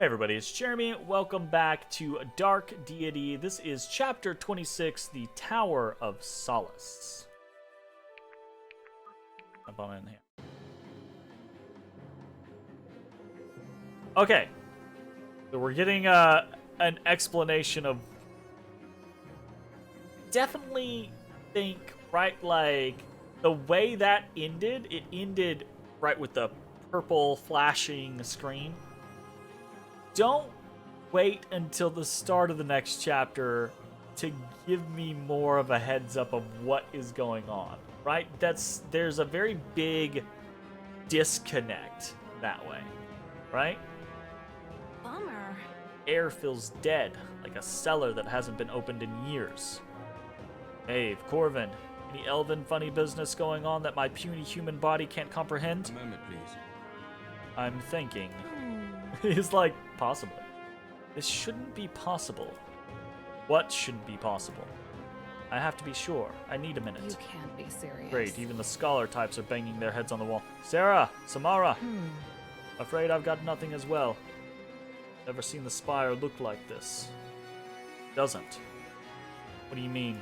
Hey everybody, it's Jeremy. Welcome back to Dark Deity. This is Chapter 26, The Tower of Solace. Jump on in here. Okay. So we're getting an explanation of... Definitely think, right, like, the way that ended, it ended right with the purple flashing screen. Don't wait until the start of the next chapter to give me more of a heads up of what is going on, right? There's a very big disconnect that way, right? Bummer. Air feels dead, like a cellar that hasn't been opened in years. Hey, Corvin, any elven funny business going on that my puny human body can't comprehend? A moment, please. I'm thinking. He's like, possibly. This shouldn't be possible. What shouldn't be possible? I have to be sure. I need a minute. You can't be serious. Great, even the scholar types are banging their heads on the wall. Sarah! Samara! Afraid I've got nothing as well. Never seen the spire look like this. Doesn't. What do you mean?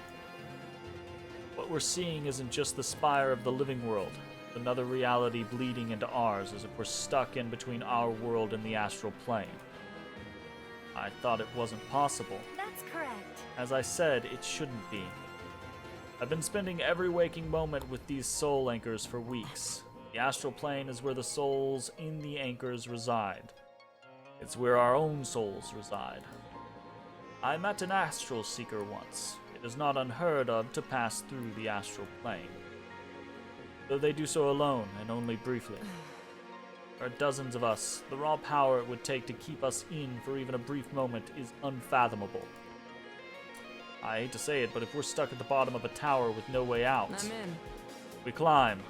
What we're seeing isn't just the spire of the living world. Another reality bleeding into ours, as if we're stuck in between our world and the astral plane. I thought it wasn't possible. That's correct. As I said, it shouldn't be. I've been spending every waking moment with these soul anchors for weeks. The astral plane is where the souls in the anchors reside. It's where our own souls reside. I met an astral seeker once. It is not unheard of to pass through the astral plane, though they do so alone and only briefly. There are dozens of us. The raw power it would take to keep us in for even a brief moment is unfathomable. I hate to say it, but if we're stuck at the bottom of a tower with no way out, I'm in. we climb.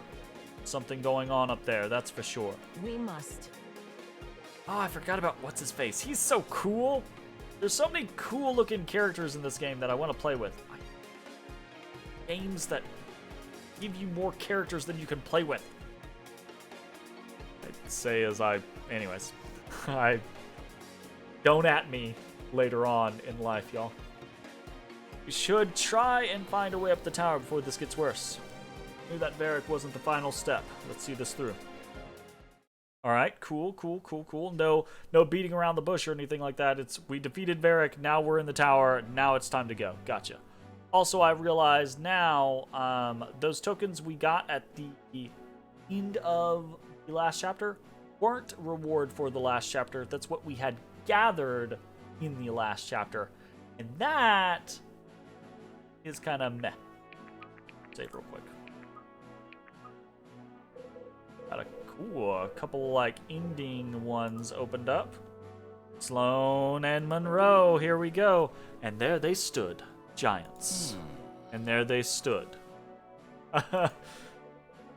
Something going on up there, that's for sure. We must. Oh, I forgot about what's-his-face. He's so cool. There's so many cool-looking characters in this game that I want to play with. Games that give you more characters than you can play with. I'd say anyways, don't at me later on in life, y'all. We should try and find a way up the tower before this gets worse. Knew that Varric wasn't the final step. Let's see this through. Alright, cool. No beating around the bush or anything like that. We defeated Varric, now we're in the tower, now it's time to go. Gotcha. Also, I realize now, those tokens we got at the end of the last chapter weren't reward for the last chapter. That's what we had gathered in the last chapter. And that is kind of meh. Save real quick. Got a couple, like, ending ones opened up. Sloan and Monroe, here we go. And there they stood. Giants. And there they stood.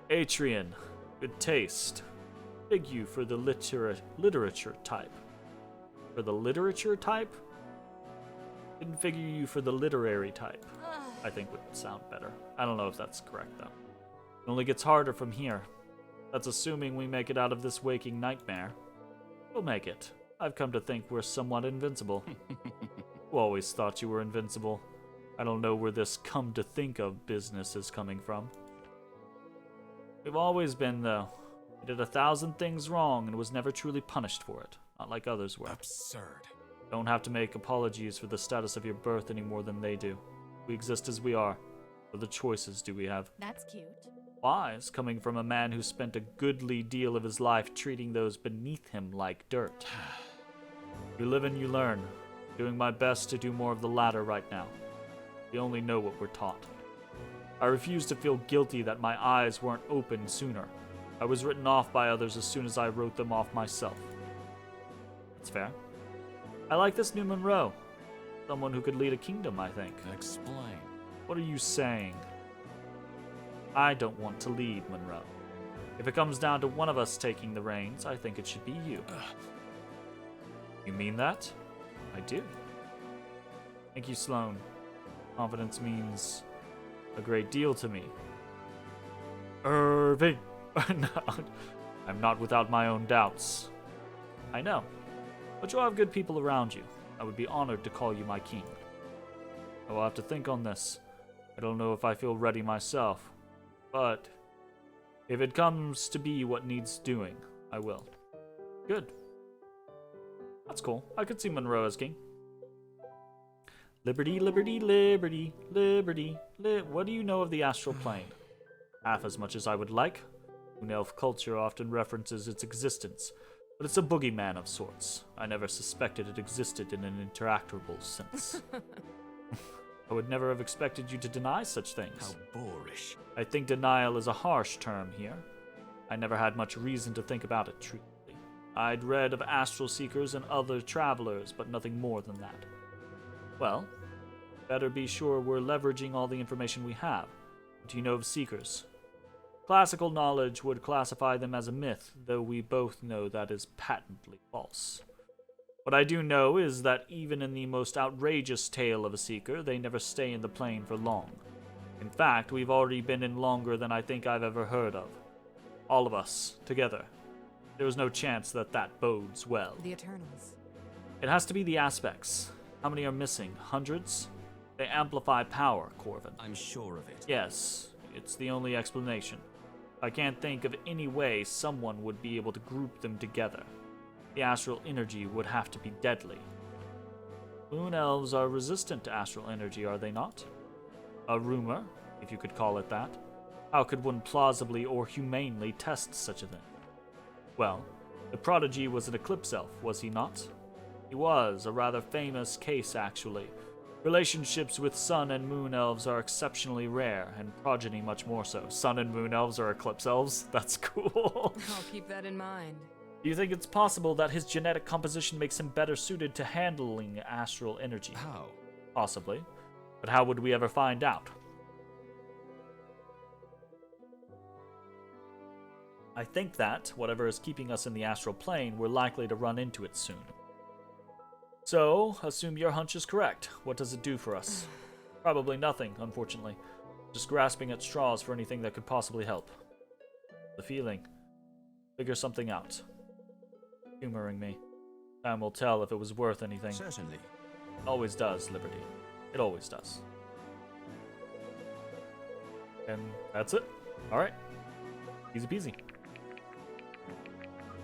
Atrian, good taste. Big you for the literature type. For the literature type? Didn't figure you for the literary type. I think would sound better. I don't know if that's correct, though. It only gets harder from here. That's assuming we make it out of this waking nightmare. We'll make it. I've come to think we're somewhat invincible. Who always thought you were invincible? I don't know where this come to think of business is coming from. We've always been, though. We did 1,000 things wrong and was never truly punished for it. Not like others were. Absurd. Don't have to make apologies for the status of your birth any more than they do. We exist as we are. What other choices do we have? That's cute. Wise, coming from a man who spent a goodly deal of his life treating those beneath him like dirt. You live and you learn. Doing my best to do more of the latter right now. We only know what we're taught. I refuse to feel guilty that my eyes weren't opened sooner. I was written off by others as soon as I wrote them off myself. That's fair. I like this new Monroe. Someone who could lead a kingdom, I think. Explain. What are you saying? I don't want to lead, Monroe. If it comes down to one of us taking the reins, I think it should be you. You mean that? I do. Thank you, Sloan. Confidence means a great deal to me. Irving! No, I'm not without my own doubts. I know. But you'll have good people around you. I would be honored to call you my king. I will have to think on this. I don't know if I feel ready myself, but if it comes to be what needs doing, I will. Good. That's cool. I could see Monroe as king. Liberty, liberty, liberty, liberty, what do you know of the astral plane? Half as much as I would like. Moon-elf culture often references its existence, but it's a boogeyman of sorts. I never suspected it existed in an interactable sense. I would never have expected you to deny such things. How boorish. I think denial is a harsh term here. I never had much reason to think about it truthfully. I'd read of astral seekers and other travelers, but nothing more than that. Well, better be sure we're leveraging all the information we have. Do you know of seekers? Classical knowledge would classify them as a myth, though we both know that is patently false. What I do know is that even in the most outrageous tale of a seeker, they never stay in the plane for long. In fact, we've already been in longer than I think I've ever heard of. All of us, together. There is no chance that that bodes well. The Eternals. It has to be the aspects. How many are missing? Hundreds? They amplify power, Corvin. I'm sure of it. Yes, it's the only explanation. I can't think of any way someone would be able to group them together. The astral energy would have to be deadly. Moon elves are resistant to astral energy, are they not? A rumor, if you could call it that. How could one plausibly or humanely test such a thing? Well, the prodigy was an eclipse elf, was he not? He was, a rather famous case actually. Relationships with sun and moon elves are exceptionally rare, and progeny much more so. Sun and moon elves are eclipse elves? That's cool. I'll keep that in mind. Do you think it's possible that his genetic composition makes him better suited to handling astral energy? How? Possibly. But how would we ever find out? I think that, whatever is keeping us in the astral plane, we're likely to run into it soon. So, assume your hunch is correct. What does it do for us? Probably nothing, unfortunately. Just grasping at straws for anything that could possibly help. The feeling. Figure something out. Humoring me. Time will tell if it was worth anything. Certainly. It always does, Liberty. It always does. And that's it. Alright. Easy peasy.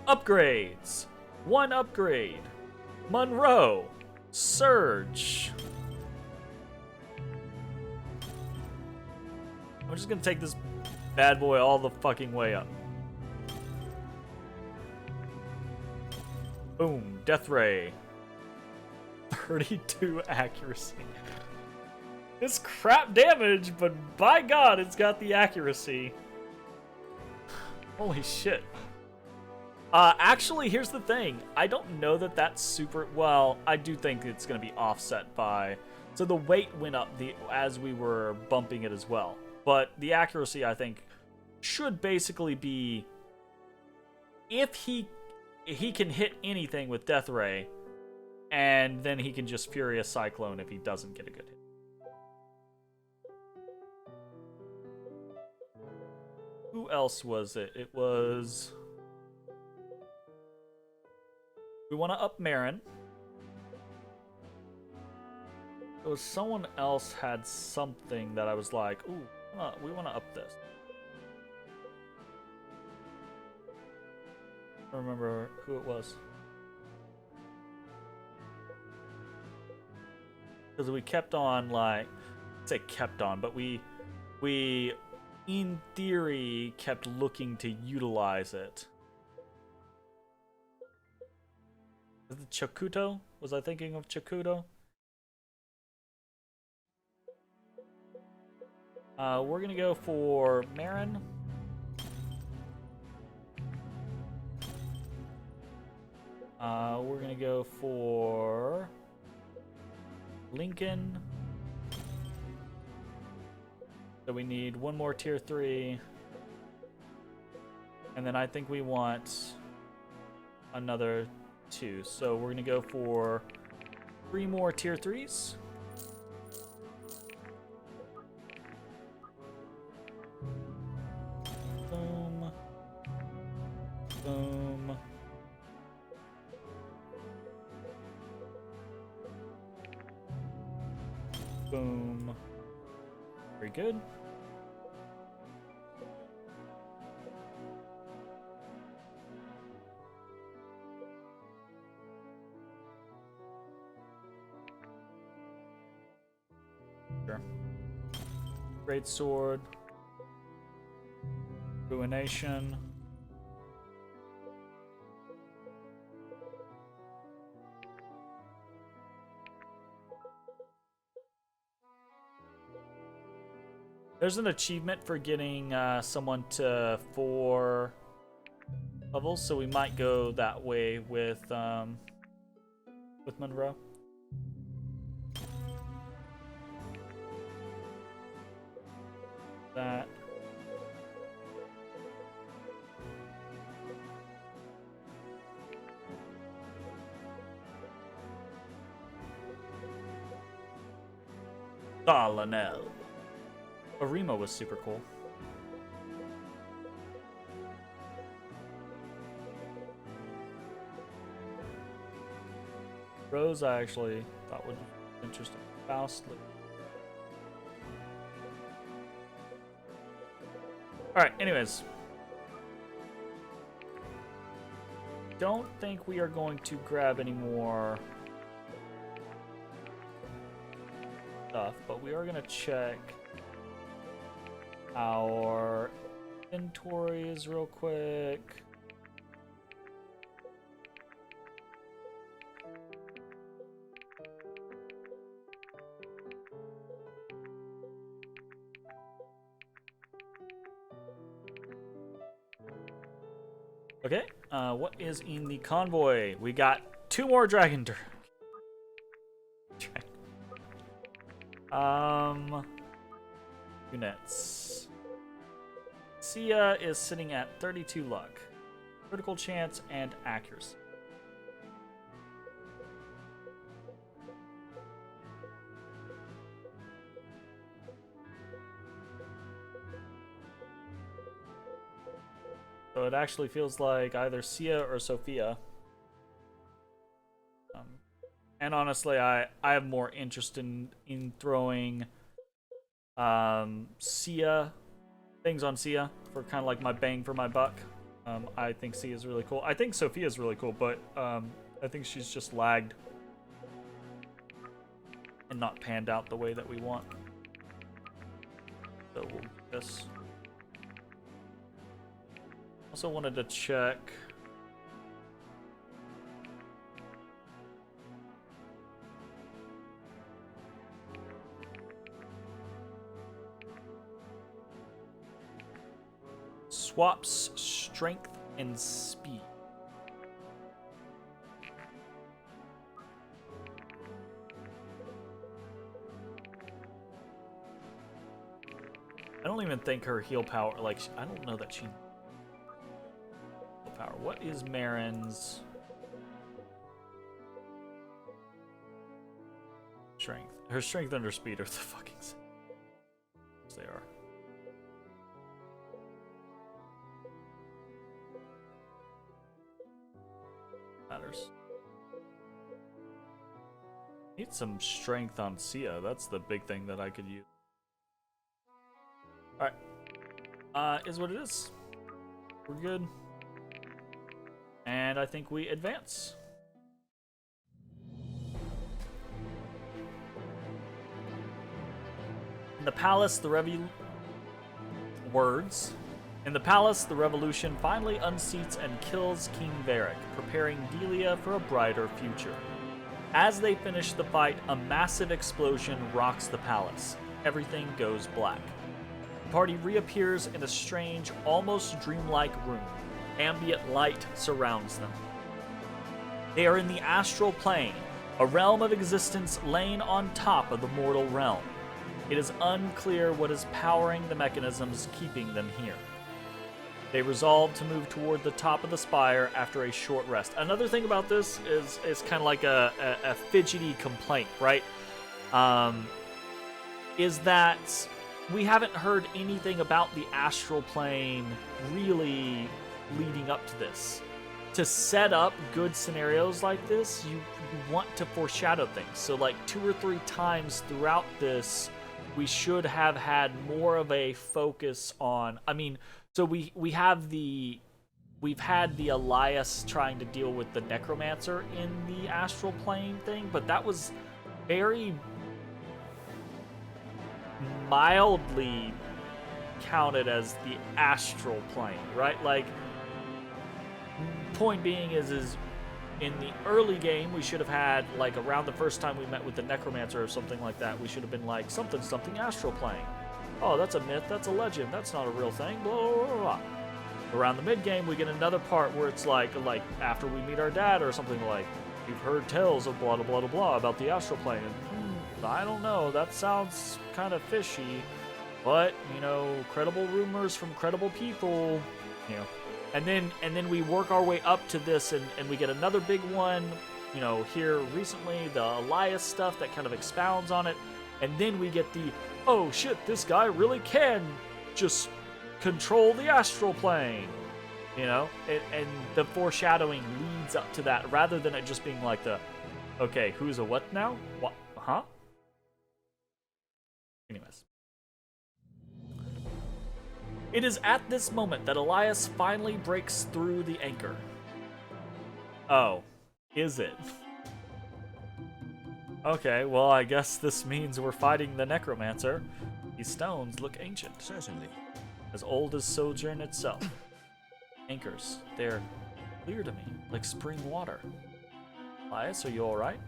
Upgrades! 1 upgrade. Monroe. Surge. I'm just gonna take this bad boy all the fucking way up. Boom. Death Ray. 32 accuracy. It's crap damage, but by God, it's got the accuracy. Holy shit. Actually, here's the thing. I don't know that that's super... Well, I do think it's going to be offset by... So the weight went up as we were bumping it as well. But the accuracy, I think, should basically be... If he can hit anything with Death Ray, and then he can just Furious Cyclone if he doesn't get a good hit. Who else was it? It was... We want to up Marin. It was someone else had something that I was like, ooh, we want to up this. I don't remember who it was. Because we kept on, like, I'd say kept on, but we in theory kept looking to utilize it. Is it Chakuto? Was I thinking of Chakuto? We're gonna go for Marin. We're gonna go for Lincoln. So we need one more tier 3. And then I think we want another 2. So we're gonna go for 3 more tier 3s. Boom. Boom. Boom. Very good. Sure. Great sword. Ruination. There's an achievement for getting someone to 4 levels, so we might go that way with Monroe. That. Darlanel. Arima was super cool. Rose, I actually thought would be interesting. Faust. Alright, anyways. Don't think we are going to grab any more stuff, but we are going to check our inventories real quick. Okay, what is in the convoy? We got 2 more dragon units. Sia is sitting at 32 luck, critical chance, and accuracy. So it actually feels like either Sia or Sophia. And honestly, I have more interest in throwing Sia, things on Sia for kind of like my bang for my buck. I think Sia is really cool. I think Sophia is really cool, but I think she's just lagged and not panned out the way that we want. So we'll do this. Also wanted to check swaps strength and speed. I don't even think her heal power, like, I don't know that she power. What is Marin's strength? Her strength and her speed are the fucking same. They are. Matters. Need some strength on Sia. That's the big thing that I could use. Alright. Is what it is. We're good. And I think we advance. In the palace, the revolution finally unseats and kills King Varric, preparing Delia for a brighter future. As they finish the fight, a massive explosion rocks the palace. Everything goes black. The party reappears in a strange, almost dreamlike room. Ambient light surrounds them. They are in the astral plane, a realm of existence laying on top of the mortal realm. It is unclear what is powering the mechanisms keeping them here. They resolve to move toward the top of the spire after a short rest. Another thing about this is kind of like a fidgety complaint, right? Is that we haven't heard anything about the astral plane really leading up to this. to set up good scenarios like this, you want to foreshadow things. So like 2 or 3 times throughout this, we should have had more of a focus on, I mean, so we've had the Elias trying to deal with the Necromancer in the astral plane thing, but that was very mildly counted as the astral plane, right? Like, point being is in the early game, we should have had, like, around the first time we met with the Necromancer or something like that, we should have been like, something astral plane. Oh, that's a myth, that's a legend, that's not a real thing, blah, blah, blah, blah. Around the mid-game, we get another part where it's like after we meet our dad or something like, you've heard tales of blah, blah, blah, blah, about the astral plane. And, I don't know, that sounds kind of fishy, but, you know, credible rumors from credible people, you know. And then we work our way up to this, and we get another big one, you know, here recently, the Elias stuff that kind of expounds on it. And then we get the, oh shit, this guy really can just control the astral plane, you know? And the foreshadowing leads up to that, rather than it just being like the, okay, who's a what now? What? Huh? Anyways. It is at this moment that Elias finally breaks through the anchor. Oh, is it? Okay, well, I guess this means we're fighting the Necromancer. These stones look ancient. Certainly. As old as Sojourn itself. Anchors, they're clear to me, like spring water. Elias, are you alright?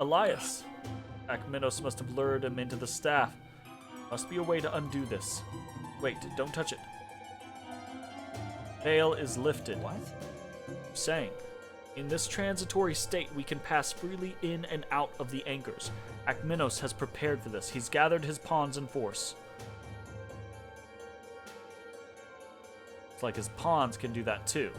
Elias! Akmenos must have lured him into the staff. Must be a way to undo this. Wait, don't touch it. Veil is lifted. What? Saying, in this transitory state, we can pass freely in and out of the anchors. Akmenos has prepared for this. He's gathered his pawns in force. It's like his pawns can do that too.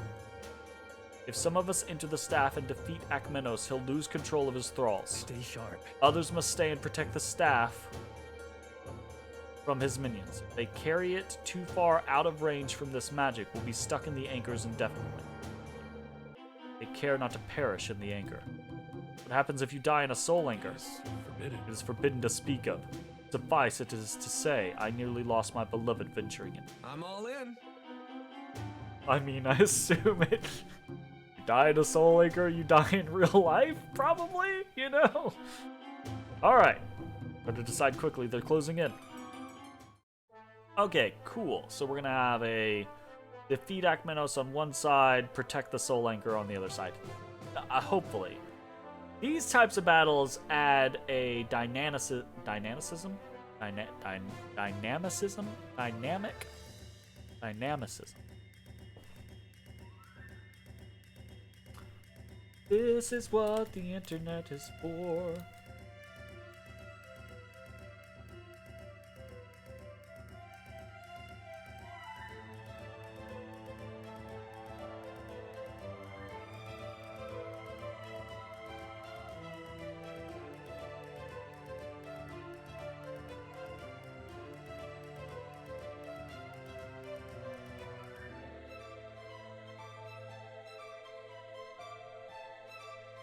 If some of us enter the staff and defeat Akmenos, he'll lose control of his thralls. Stay sharp. Others must stay and protect the staff from his minions. If they carry it too far out of range from this magic, we'll be stuck in the anchors indefinitely. Take care not to perish in the anchor. What happens if you die in a soul anchor? Forbidden. It is forbidden to speak of. Suffice it is to say, I nearly lost my beloved venturing it. I'm all in. I mean, I assume it. You die in a soul anchor, you die in real life? Probably, you know? Alright. Better decide quickly, they're closing in. Okay, cool. So we're gonna have a defeat Akmenos on one side, protect the soul anchor on the other side. Hopefully. These types of battles add a dynamicism? This is what the internet is for.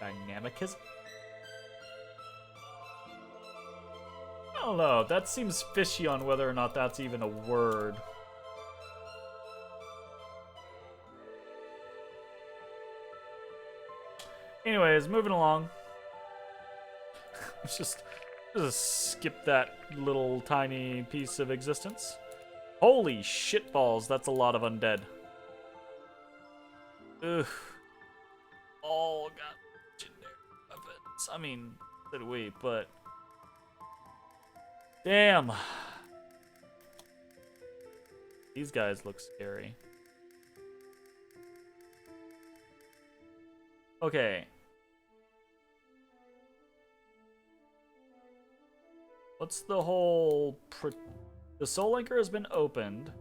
Dynamicism? I don't know. That seems fishy on whether or not that's even a word. Anyways, moving along. Let's just skip that little tiny piece of existence. Holy shitballs, that's a lot of undead. Ugh. All got legendary weapons. I mean, did we, but... Damn. These guys look scary. Okay. What's the whole... The Soul Anchor has been opened,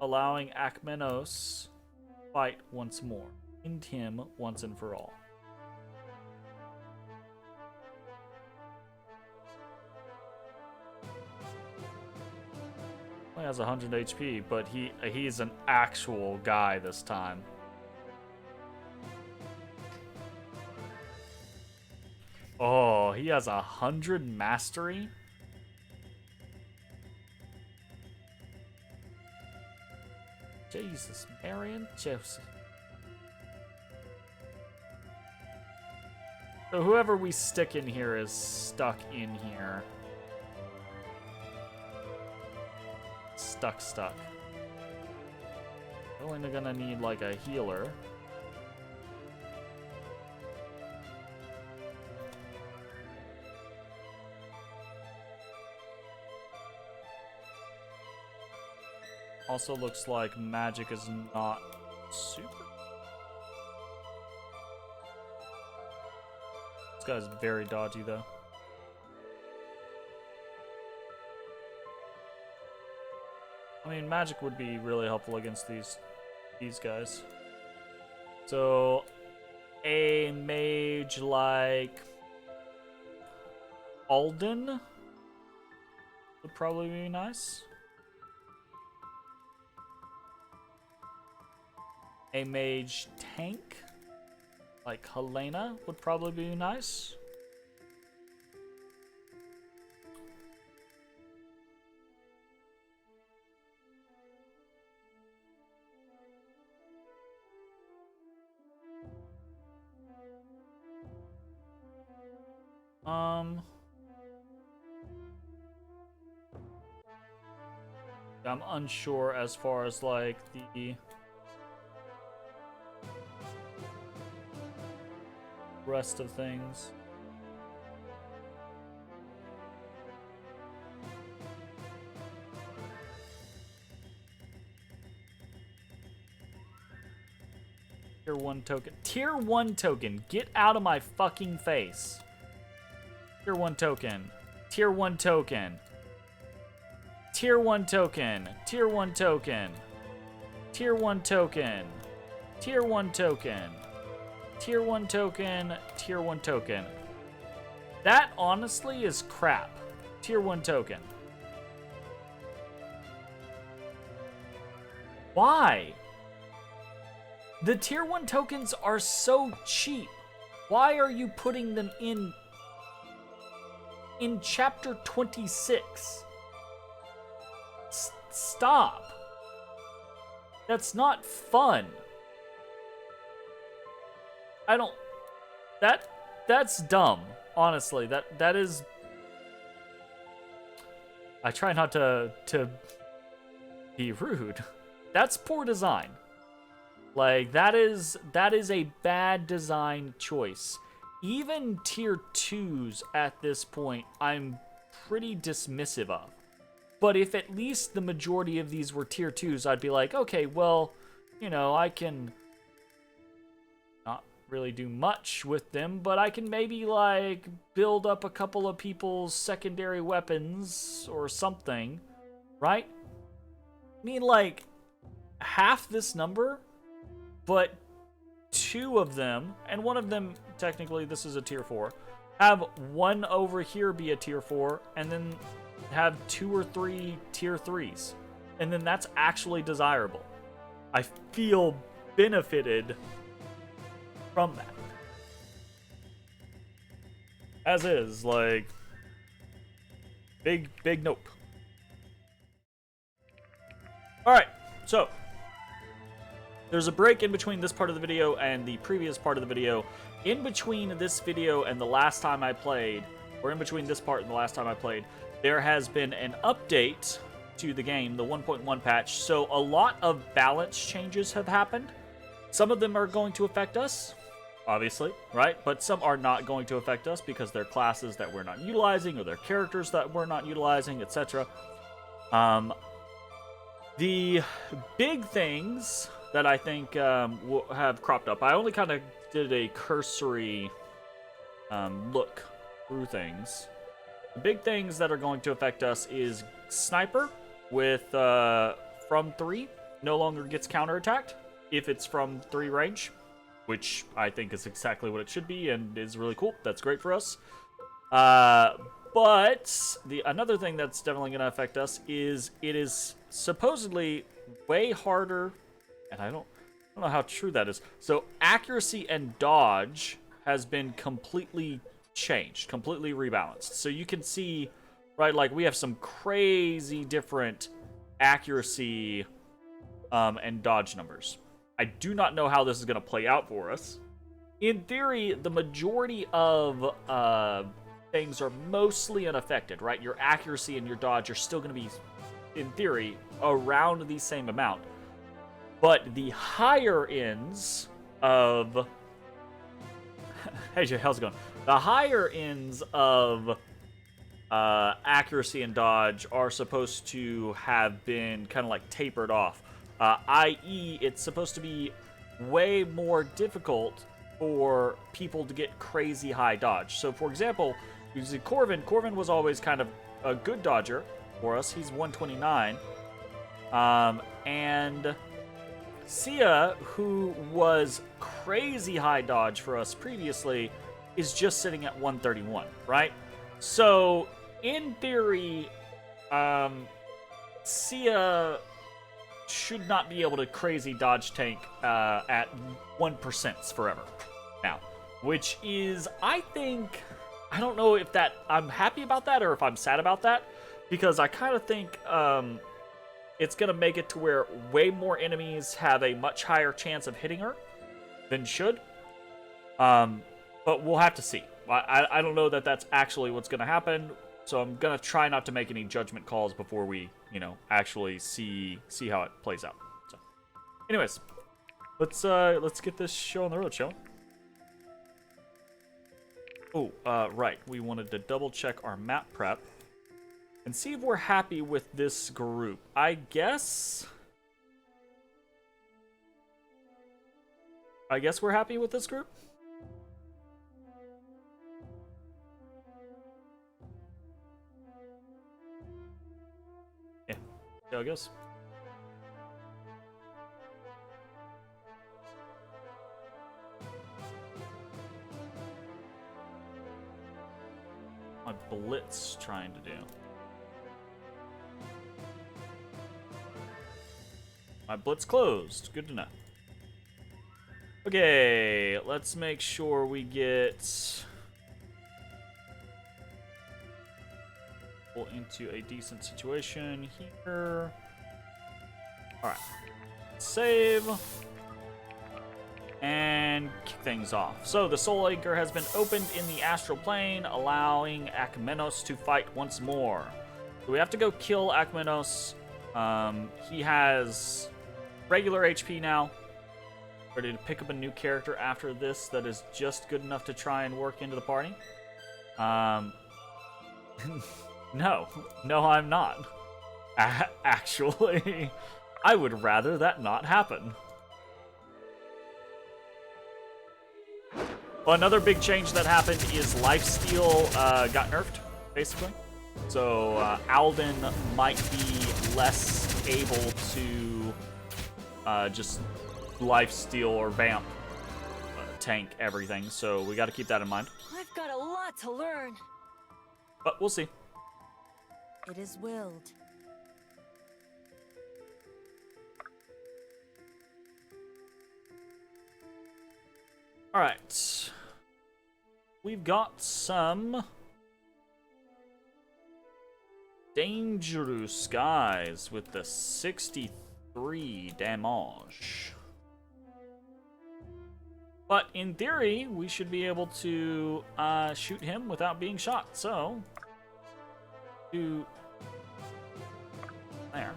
allowing Akmenos fight once more. End him once and for all. He has 100 HP, but he's an actual guy this time. Oh, he has 100 mastery? Jesus, Marion Joseph. So whoever we stick in here is stuck in here. Stuck. We're only gonna need like a healer. Also looks like magic is not super. This guy's very dodgy though. I mean, magic would be really helpful against these guys. So, a mage like Alden would probably be nice. A mage tank like Helena would probably be nice. I'm unsure as far as like the rest of things. Tier 1 token. Tier 1 token. Get out of my fucking face. Tier 1 token. Tier 1 token. Tier 1 token. Tier 1 token. Tier 1 token. Tier 1 token. Tier 1 token. Tier 1 token. That honestly is crap. Tier 1 token. Why? The tier 1 tokens are so cheap. Why are you putting them in chapter 26? Stop. That's not fun. I don't... That's dumb. Honestly, that is... I try not to be rude. That's poor design. Like, that is a bad design choice. Even tier 2s at this point, I'm pretty dismissive of. But if at least the majority of these were tier 2s, I'd be like, okay, well, you know, I can not really do much with them, but I can maybe, like, build up a couple of people's secondary weapons or something, right? I mean, like, half this number, but 2 of them, and one of them, technically, this is a tier 4, have one over here be a tier 4, and then have 2 or 3 tier 3s. And then that's actually desirable. I feel benefited from that. As is, like, big nope. Alright, so there's a break in between this part of the video and the previous part of the video. In between this video and the last time I played, or in between this part and the last time I played, there has been an update to the game, the 1.1 patch, so a lot of balance changes have happened. Some of them are going to affect us, obviously, right? But some are not going to affect us because they're classes that we're not utilizing or they're characters that we're not utilizing, etc. The big things that I think have cropped up, I only kind of did a cursory look through things. The big things that are going to affect us is Sniper with from 3 no longer gets counterattacked if it's from 3 range, which I think is exactly what it should be and is really cool. That's great for us. But But another thing that's definitely going to affect us is it is supposedly way harder, and I don't know how true that is. So accuracy and dodge has been completely changed, completely rebalanced. So you can see, right, like we have some crazy different accuracy and dodge numbers. I do not know how this is going to play out for us. In theory, the majority of things are mostly unaffected, right? Your accuracy and your dodge are still going to be, in theory, around the same amount. But the higher ends of... Hey, Jay, how's it going? The higher ends of accuracy and dodge are supposed to have been kind of like tapered off. I.e., it's supposed to be way more difficult for people to get crazy high dodge. So, for example, you see Corvin. Corvin was always kind of a good dodger for us. He's 129. And Sia, who was crazy high dodge for us previously, is just sitting at 131, right? So, in theory, Sia should not be able to crazy dodge tank at 1% forever now, which is, I think, I don't know if that I'm happy about that or if I'm sad about that, because I kind of think it's gonna make it to where way more enemies have a much higher chance of hitting her than should. But we'll have to see. I don't know that that's actually what's gonna happen, so I'm gonna try not to make any judgment calls before we, actually see how it plays out. So, anyways, let's get this show on the road, shall we? Oh, right. We wanted to double check our map prep and see if we're happy with this group. I guess we're happy with this group. Yeah, see how it goes. My blitz trying to do. My blitz closed. Good to know. Okay, let's make sure we get into a decent situation here. Alright. Save. And kick things off. So the Soul Anchor has been opened in the astral plane, allowing Akmenos to fight once more. So we have to go kill Akmenos. He has regular HP now. Ready to pick up a new character after this that is just good enough to try and work into the party. No, I'm not. Actually, I would rather that not happen. Well, another big change that happened is lifesteal got nerfed, basically. So Alden might be less able to just lifesteal or vamp tank everything. So we got to keep that in mind. I've got a lot to learn. But we'll see. It is willed. All right. We've got some dangerous guys with the 63 damage. But in theory, we should be able to shoot him without being shot. So, do there.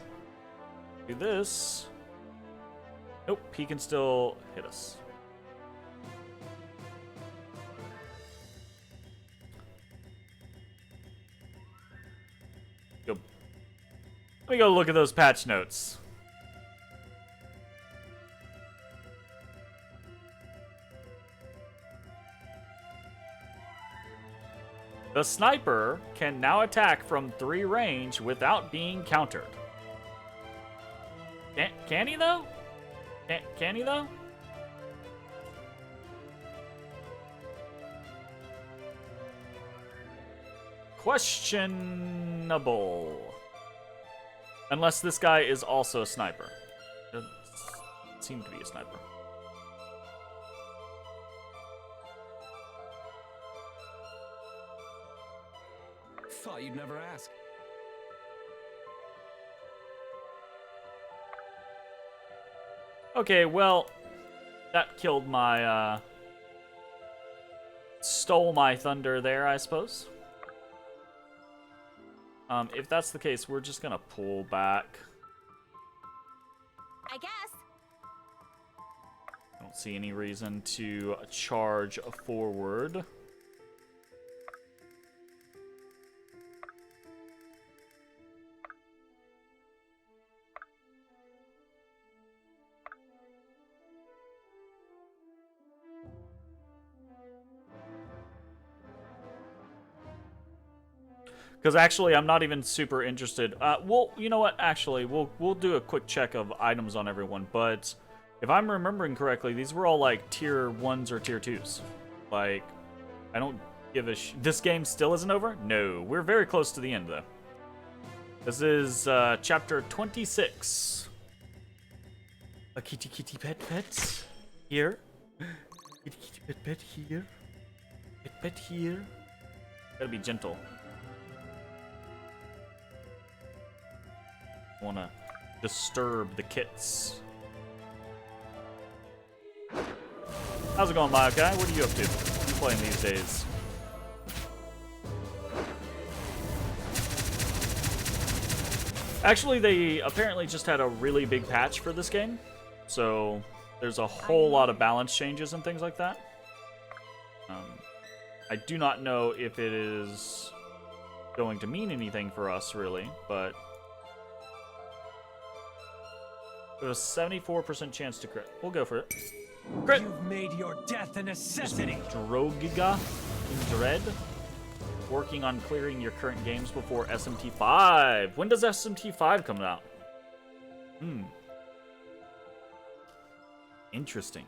Do this. Nope, he can still hit us. Let me go look at those patch notes. The sniper can now attack from 3 range without being countered. Can he though? Can he though? questionable. Unless this guy is also a sniper. Doesn't seem to be a sniper. Thought you'd never ask. Okay, well, that killed my, stole my thunder there, I suppose. If that's the case, we're just gonna pull back. I guess. I don't see any reason to charge forward. Because actually, I'm not even super interested. Well, you know what? Actually, we'll do a quick check of items on everyone. But if I'm remembering correctly, these were all like tier 1s or tier 2s. Like, I don't give a this game still isn't over? No, we're very close to the end though. This is chapter 26. A kitty kitty pet here. Kitty kitty pet here. Pet here. Gotta be gentle. Want to disturb the kits. How's it going, Mayo Guy? What are you up to? What are you playing these days? Actually, they apparently just had a really big patch for this game, so there's a whole lot of balance changes and things like that. I do not know if it is going to mean anything for us, really, but there's a 74% chance to crit. We'll go for it. Crit! You've made your death a necessity. Drogiga in Dread. Working on clearing your current games before SMT5. When does SMT5 come out? Interesting.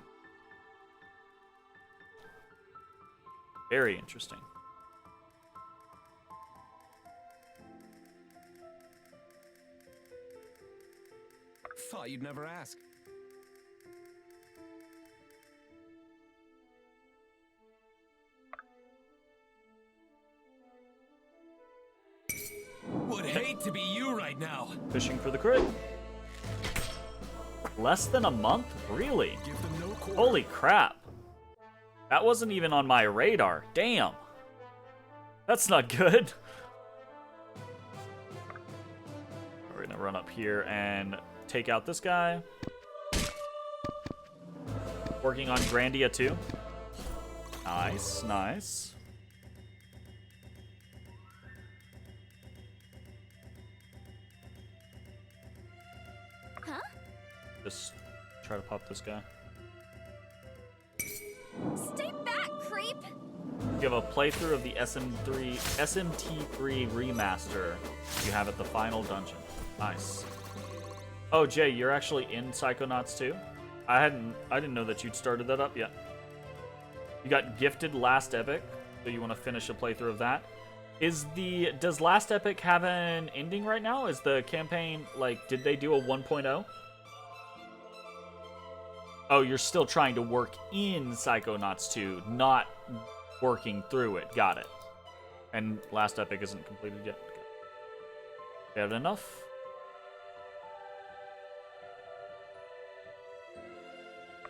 Very interesting. Thought you'd never ask. Would hate to be you right now. Fishing for the crit. Less than a month? Really? Give them no quarter. Holy crap. That wasn't even on my radar. Damn. That's not good. We're gonna run up here and take out this guy. Working on Grandia too. Nice, nice. Huh? Just try to pop this guy. Stay back, creep! You have a playthrough of the SMT3 remaster you have at the final dungeon. Nice. Oh, Jay, you're actually in Psychonauts 2? I didn't know that you'd started that up yet. You got gifted Last Epic, so you want to finish a playthrough of that. Does Last Epic have an ending right now? Is the campaign, like, did they do a 1.0? Oh, you're still trying to work in Psychonauts 2, not working through it. Got it. And Last Epic isn't completed yet. Okay. Got enough?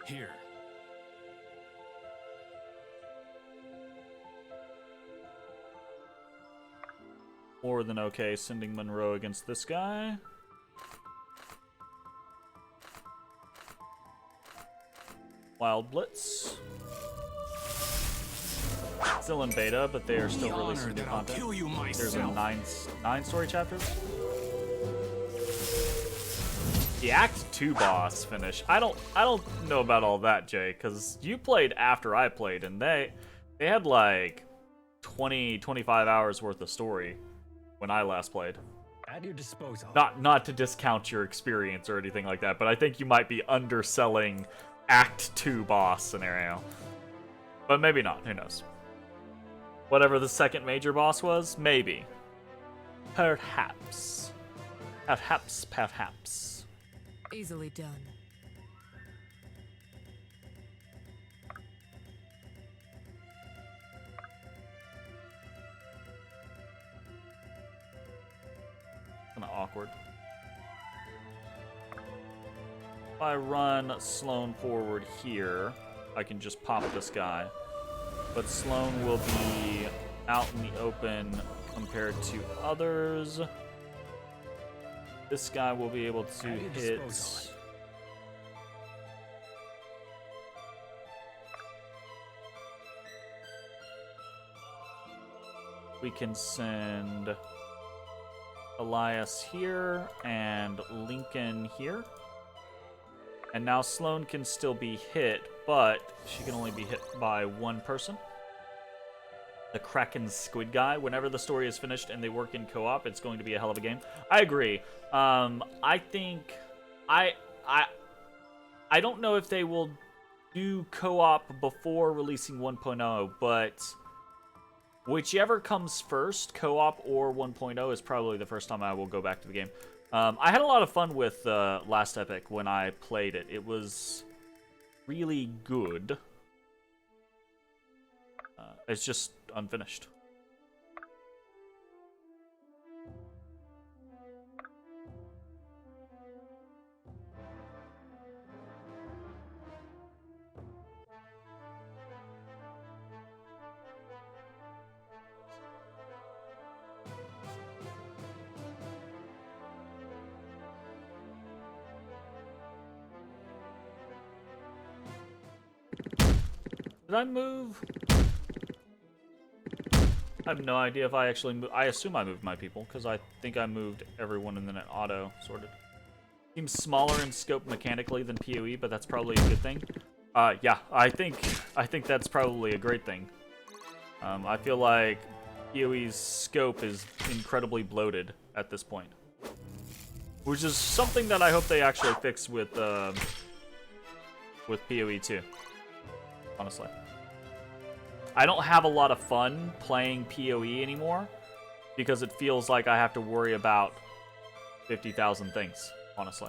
Here. More than okay, sending Monroe against this guy. Wild Blitz. Still in beta, but they are still releasing new content. There's a nine story chapters. The Act 2 boss finish. I don't know about all that, Jay, because you played after I played, and they had like 20-25 hours worth of story when I last played. At your disposal. Not to discount your experience or anything like that, but I think you might be underselling Act 2 boss scenario. But maybe not, who knows. Whatever the second major boss was, maybe. Perhaps. Perhaps. Easily done. Kinda awkward. If I run Sloane forward here, I can just pop this guy. But Sloane will be out in the open compared to others. This guy will be able to hit. We can send Elias here and Lincoln here. And now Sloane can still be hit, but she can only be hit by one person. The Kraken Squid guy. Whenever the story is finished and they work in co-op, it's going to be a hell of a game. I agree. I think I don't know if they will do co-op before releasing 1.0, but whichever comes first, co-op or 1.0, is probably the first time I will go back to the game. I had a lot of fun with Last Epic when I played it. It was really good. It's just unfinished. Did I move? I have no idea if I actually moved. I assume I moved my people, because I think I moved everyone and then it auto sorted. Seems smaller in scope mechanically than PoE, but that's probably a good thing. Yeah, I think that's probably a great thing. I feel like PoE's scope is incredibly bloated at this point. Which is something that I hope they actually fix with PoE too. Honestly. I don't have a lot of fun playing PoE anymore because it feels like I have to worry about 50,000 things, honestly.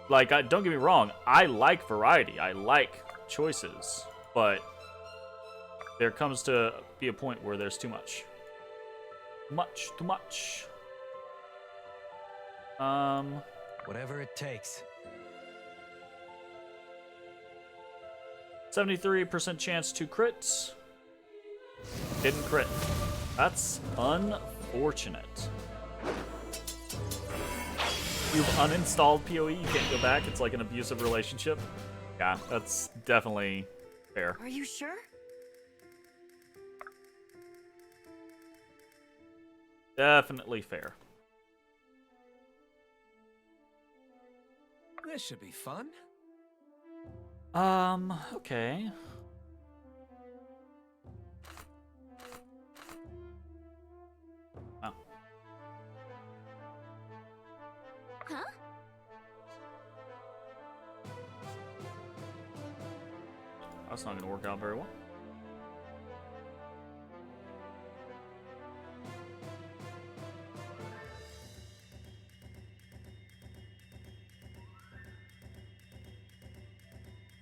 Like, don't get me wrong, I like variety, I like choices, but there comes to be a point where there's too much. Too much. Whatever it takes. 73% chance to crit. Didn't crit. That's unfortunate. You've uninstalled PoE, you can't go back. It's like an abusive relationship. Yeah, that's definitely fair. Are you sure? Definitely fair. This should be fun. Okay. Oh. Huh? That's not going to work out very well.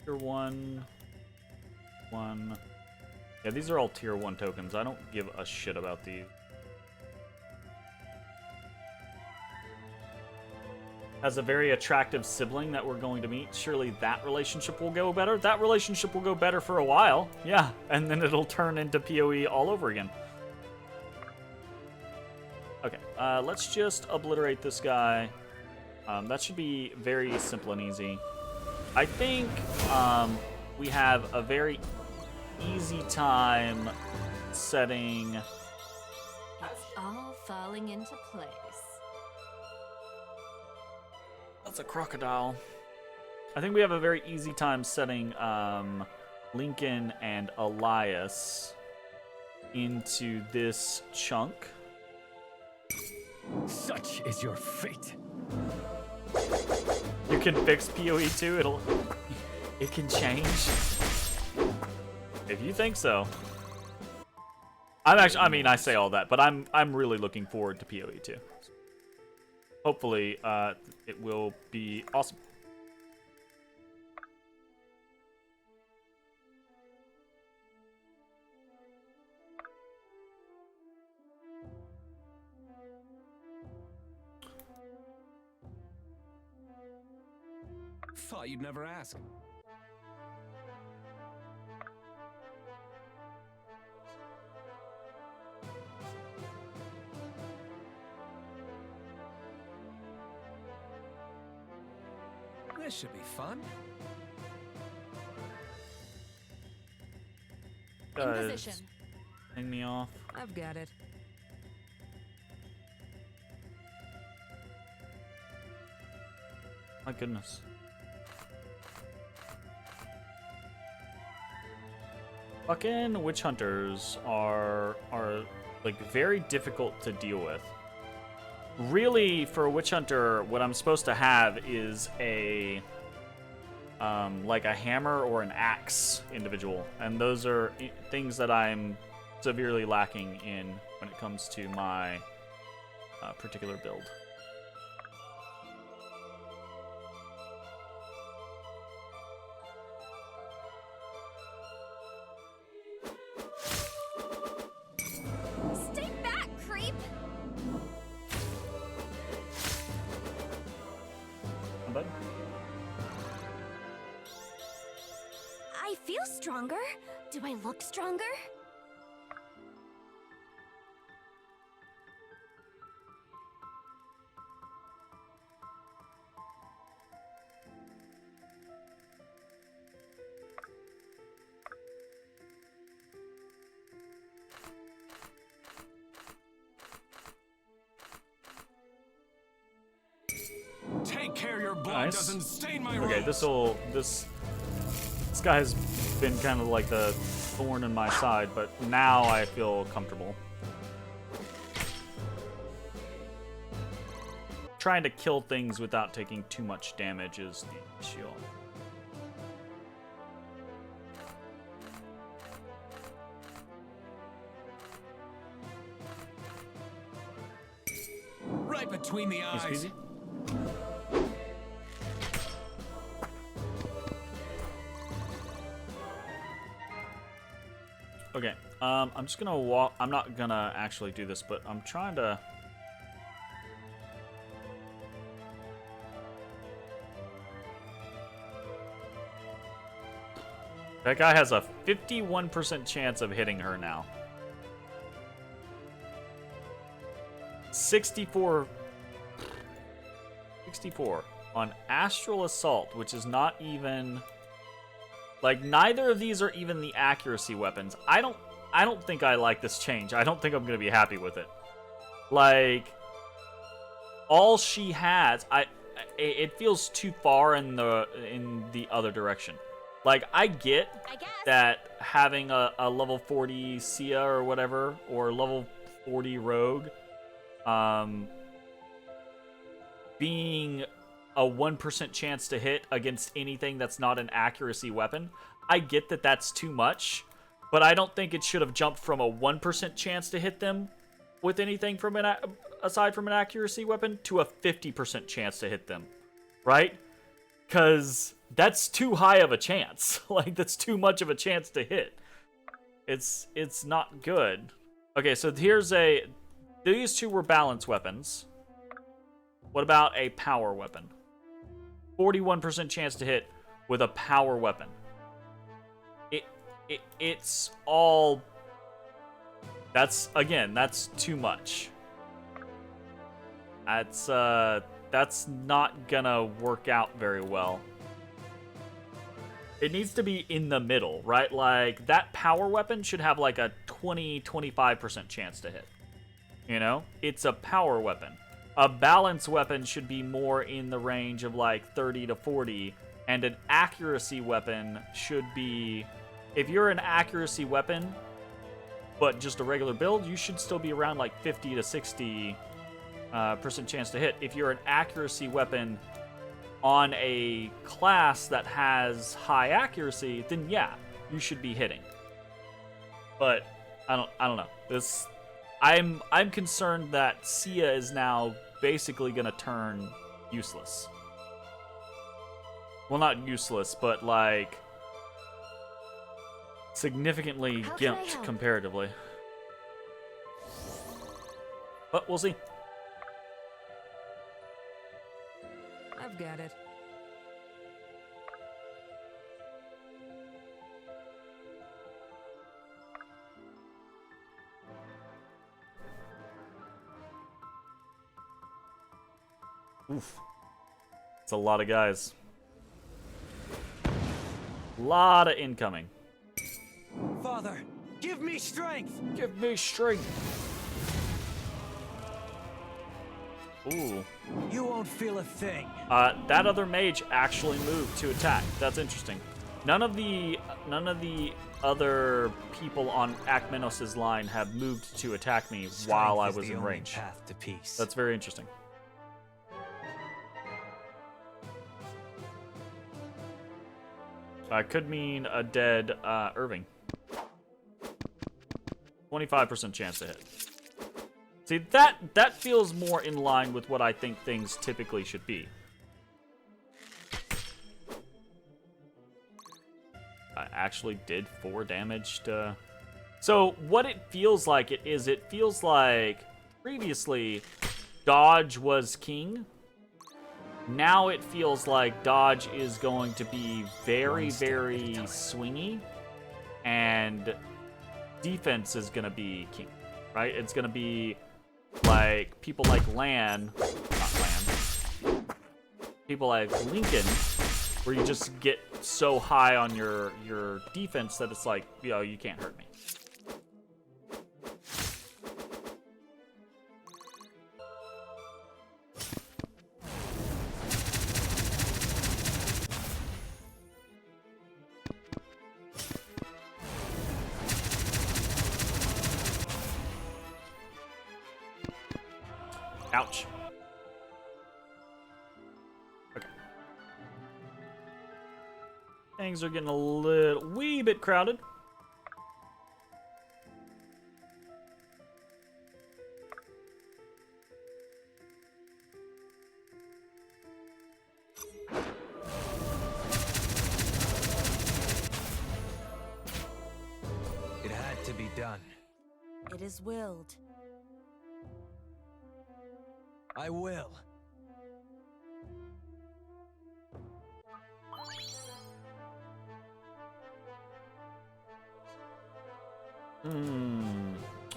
Tier 1. Yeah, these are all tier 1 tokens. I don't give a shit about these. Has a very attractive sibling that we're going to meet. Surely that relationship will go better. That relationship will go better for a while. Yeah, and then it'll turn into PoE all over again. Okay, let's just obliterate this guy. That should be very simple and easy. I think we have a very easy time setting. It's all falling into place. That's a crocodile. I think we have a very easy time setting Lincoln and Elias into this chunk. Such is your fate. You can fix PoE too. It can change. If you think so. I say all that, but I'm really looking forward to PoE 2. Hopefully, it will be awesome. Thought you'd never ask. This should be fun. In Guys, position. hang me off. I've got it. My goodness. Fucking witch hunters are like very difficult to deal with. Really, for a witch hunter, what I'm supposed to have is a like a hammer or an axe individual, and those are things that I'm severely lacking in when it comes to my particular build. Stay back, creep! Bud? I feel stronger. Do I look stronger? Take care your blood Nice. doesn't stain my Okay, robes. this guy's been kind of like the thorn in my side, but now I feel comfortable. Trying to kill things without taking too much damage is the issue. Right between the eyes. Easy peasy. Okay, I'm just gonna walk. I'm not gonna actually do this, but I'm trying to. That guy has a 51% chance of hitting her now. 64 on Astral Assault, which is not even like neither of these are even the accuracy weapons. I don't think I like this change. I don't think I'm going to be happy with it. Like all she has, it feels too far in the other direction. Like I get that having a level 40 Sia or whatever, or level 40 Rogue, being a 1% chance to hit against anything that's not an accuracy weapon. I get that that's too much, but I don't think it should have jumped from a 1% chance to hit them with anything from aside from an accuracy weapon to a 50% chance to hit them, right? Because that's too high of a chance. Like, that's too much of a chance to hit. It's not good. Okay, so these two were balance weapons. What about a power weapon? 41% chance to hit with a power weapon. It's all... That's too much. That's not gonna work out very well. It needs to be in the middle, right? Like, that power weapon should have like a 20-25% chance to hit. You know? It's a power weapon. A balance weapon should be more in the range of like 30 to 40, and an accuracy weapon should be... If you're an accuracy weapon, but just a regular build, you should still be around like 50 to 60% chance to hit. If you're an accuracy weapon on a class that has high accuracy, then yeah, you should be hitting. But I don't know. This, I'm concerned that Sia is now basically gonna turn useless. Well, not useless, but like significantly How can I gimped help? comparatively. But we'll see. I've got it. Oof. It's a lot of guys. Lot of incoming. Father, give me strength! Give me strength. Ooh. You won't feel a thing. That other mage actually moved to attack. That's interesting. None of the other people on Akmenos' line have moved to attack me while I Strength is was the in only range. path to peace. That's very interesting. Could mean a dead Irving. 25% chance to hit. See, that feels more in line with what I think things typically should be. I actually did 4 damage to... So, what it feels like it feels like previously dodge was king. Now it feels like dodge is going to be very, very swingy, and defense is going to be king, right? It's going to be like people like people like Lincoln, where you just get so high on your defense that it's like, yo, you can't hurt me. Ouch. Okay. Things are getting a wee bit crowded. It had to be done. It is willed. I will.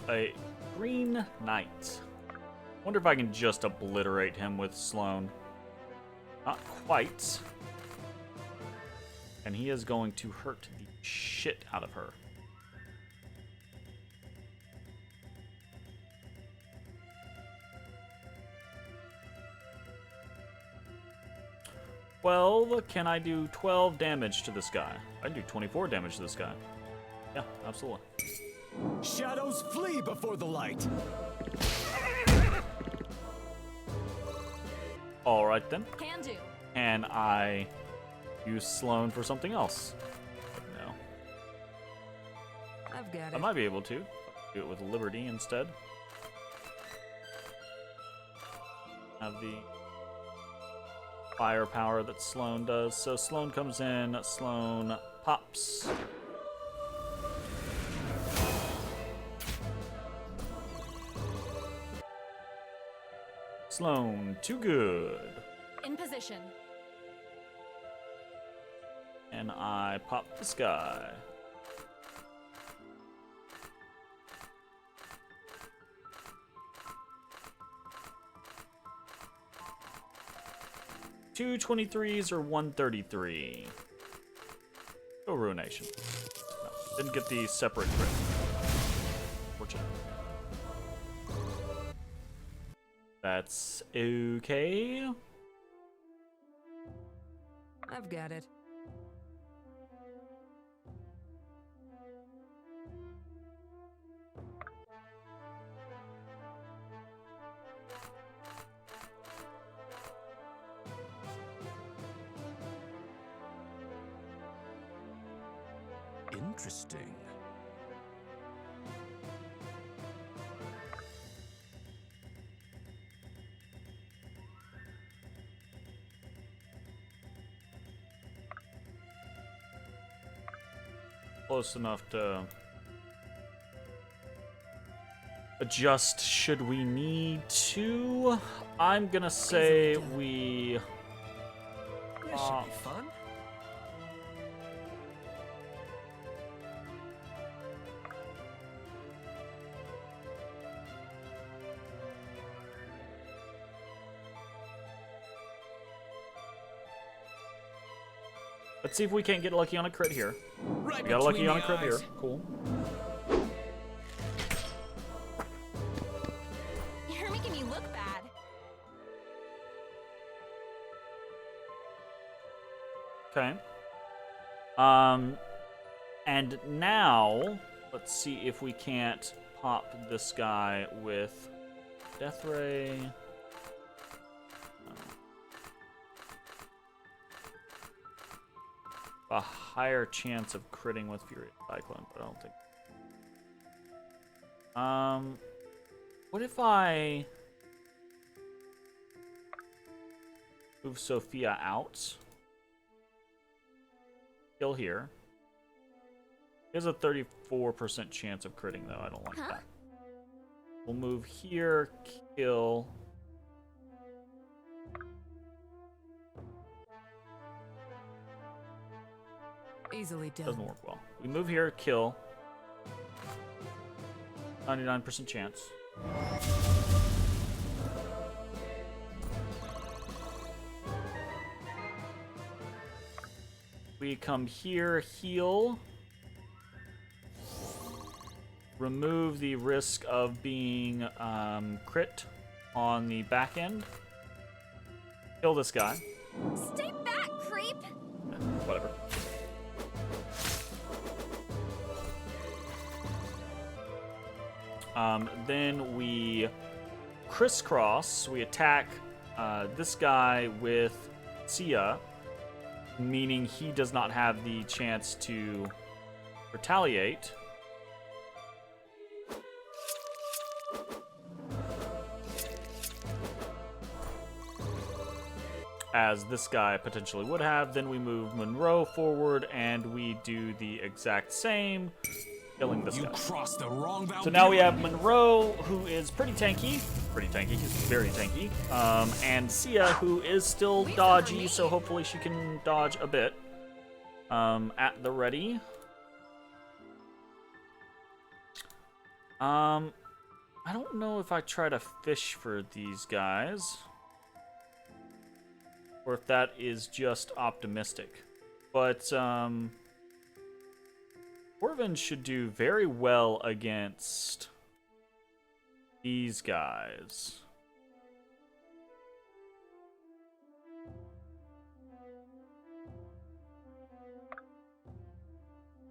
A Green Knight. Wonder if I can just obliterate him with Sloane. Not quite. And he is going to hurt the shit out of her. Can I do 12 damage to this guy? I can do 24 damage to this guy. Yeah, absolutely. Shadows flee before the light. Alright then. Can do. Can I use Sloane for something else? No. I've got I it. might be able to. Do it with Liberty instead. Have the firepower that Sloane does. So Sloane comes in, Sloane pops. Sloane, too good. In position. And I pop this guy. Two 23s or 133. Go Ruination. No, didn't get the separate crit. Fortunate. That's okay. I've got it. Interesting. close enough to adjust should we need to. I'm gonna say we... This should be fun. Let's see if we can't get lucky on a crit here. Right We got lucky between on a the crit here. eyes. Cool. You're making me look bad. Okay. And now, let's see if we can't pop this guy with Death Ray. A higher chance of critting with Furious Cyclone, but I don't think. What if I move Sophia out? Kill here. He has a 34% chance of critting, though. I don't like that. We'll move here, kill. Easily done. Doesn't work well. We move here, kill. 99% chance. We come here, heal. Remove the risk of being crit on the back end. Kill this guy. Stay back, creep! Whatever. Then we crisscross. We attack this guy with Sia, meaning he does not have the chance to retaliate. As this guy potentially would have. Then we move Monroe forward and we do the exact same, killing this You guy. crossed the wrong boundary. So now we have Monroe, who is pretty tanky. He's very tanky. And Sia, who is still dodgy, so hopefully she can dodge a bit. At the ready. I don't know if I try to fish for these guys, or if that is just optimistic. But, Corvin should do very well against these guys.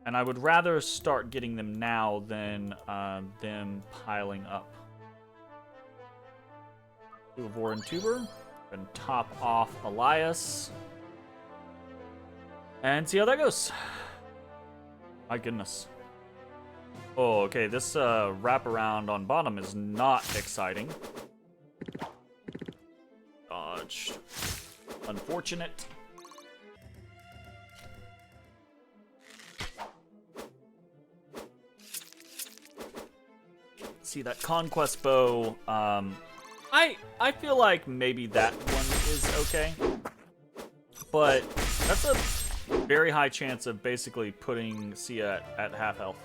And I would rather start getting them now than them piling up. Do a Vorin Tuber. And top off Elias. And see how that goes. My goodness. Oh, okay. This wraparound on bottom is not exciting. Dodged. Unfortunate. See, that Conquest Bow, I feel like maybe that one is okay. But that's a very high chance of basically putting Sia at half health.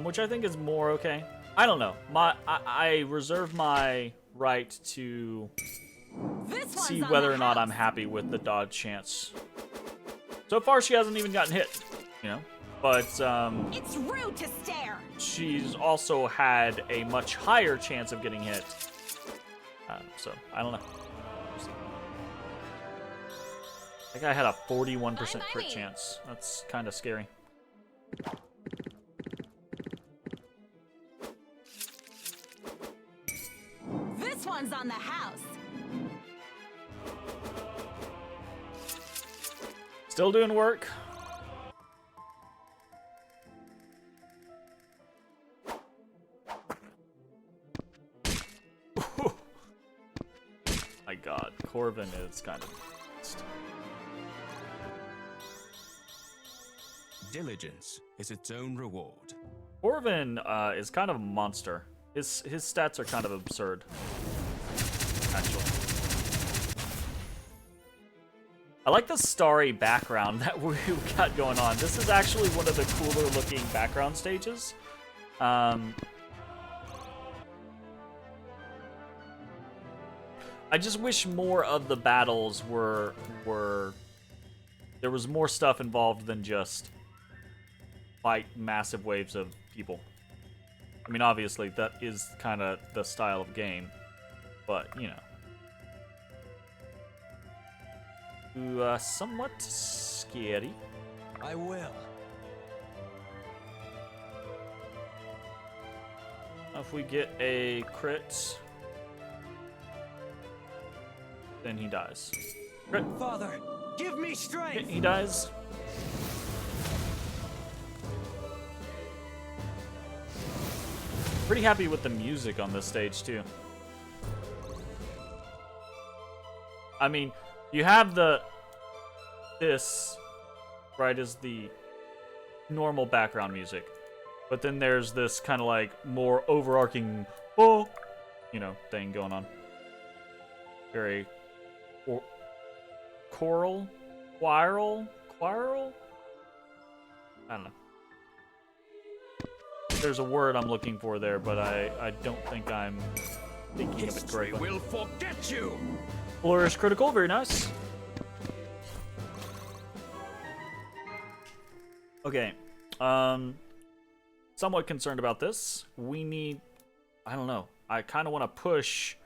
Which I think is more okay. I don't know. I reserve my right to see whether or not I'm happy with the dodge chance. So far, she hasn't even gotten hit, you know? But, It's rude to stare! she's also had a much higher chance of getting hit. So, I don't know. We'll see. That guy had a 41% crit chance. That's kind of scary. This one's on the house! Still doing work. My god, Corvin is kind of... Diligence is its own reward. Orvin is kind of a monster. His stats are kind of absurd, actually. I like the starry background that we've got going on. This is actually one of the cooler looking background stages. I just wish more of the battles were there was more stuff involved than just fight massive waves of people. I mean, obviously that is kind of the style of game, but you know, somewhat scary. I will. If we get a crit, then he dies. Crit. Father, give me strength. He dies. Pretty happy with the music on this stage too. I mean, you have this right as the normal background music, but then there's this kind of like more overarching thing going on. Very choral. I don't know. There's a word I'm looking for there, but I don't think I'm thinking of it correctly. Will forget you. Flourish critical, very nice. Okay, somewhat concerned about this. We need, I don't know. I kind of want to push,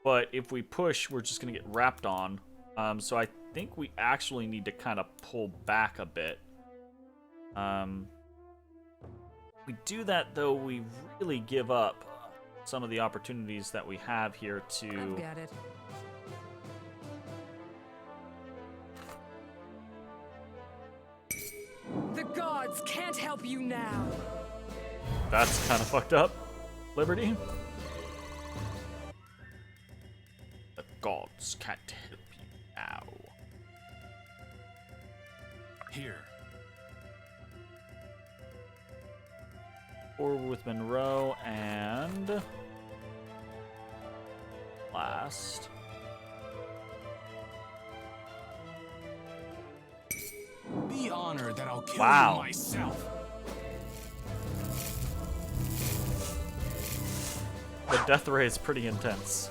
but if we push, we're just gonna get wrapped on. So I think we actually need to kind of pull back a bit. We do that though, we really give up some of the opportunities that we have here to. I've got it. The gods can't help you now. That's kind of fucked up, Liberty. The gods can't help you now. Here. Forward with Monroe and last. Be honored that I'll kill Wow. you myself. The death ray is pretty intense.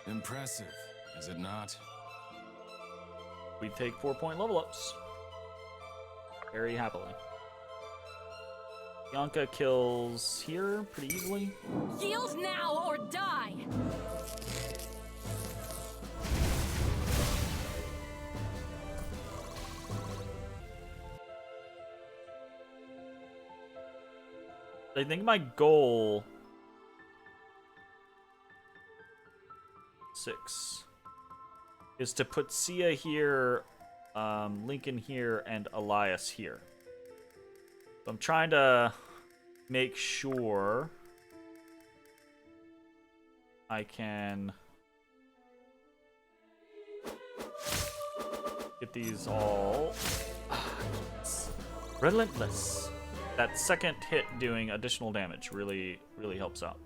Impressive, is it not? We take 4-point level ups. Very happily. Bianca kills here pretty easily. Yield now or die! I think my goal 6 is to put Sia here, Lincoln here, and Elias here. So I'm trying to make sure I can get these all relentless. That second hit doing additional damage really helps out.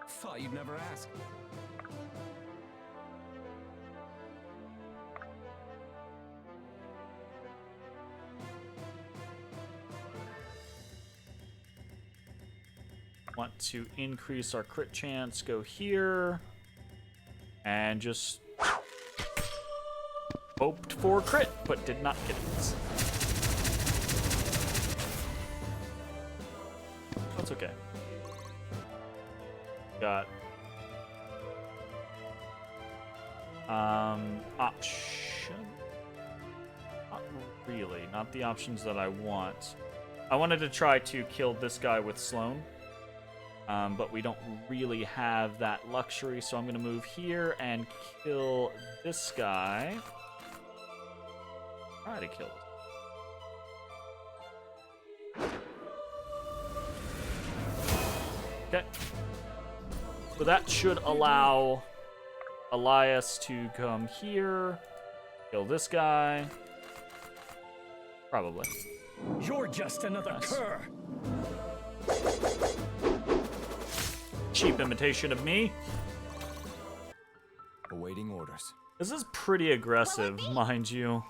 Thought you'd never ask. Want to increase our crit chance, go here, and just hoped for crit, but did not get it. That's okay. Got option. Not really, not the options that I want. I wanted to try to kill this guy with Sloan. But we don't really have that luxury, so I'm going to move here and kill this guy. Try to kill this. Okay. So that should allow Elias to come here, kill this guy. Probably. You're just another Nice. cur. Cheap imitation of me. Awaiting orders. This is pretty aggressive, mind you.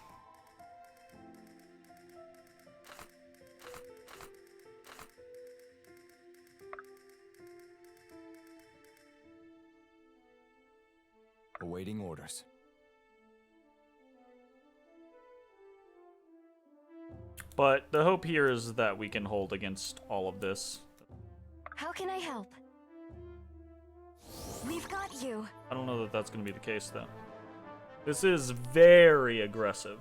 Awaiting orders. But the hope here is that we can hold against all of this. How can I help? We've got you. I don't know that that's going to be the case, though. This is very aggressive.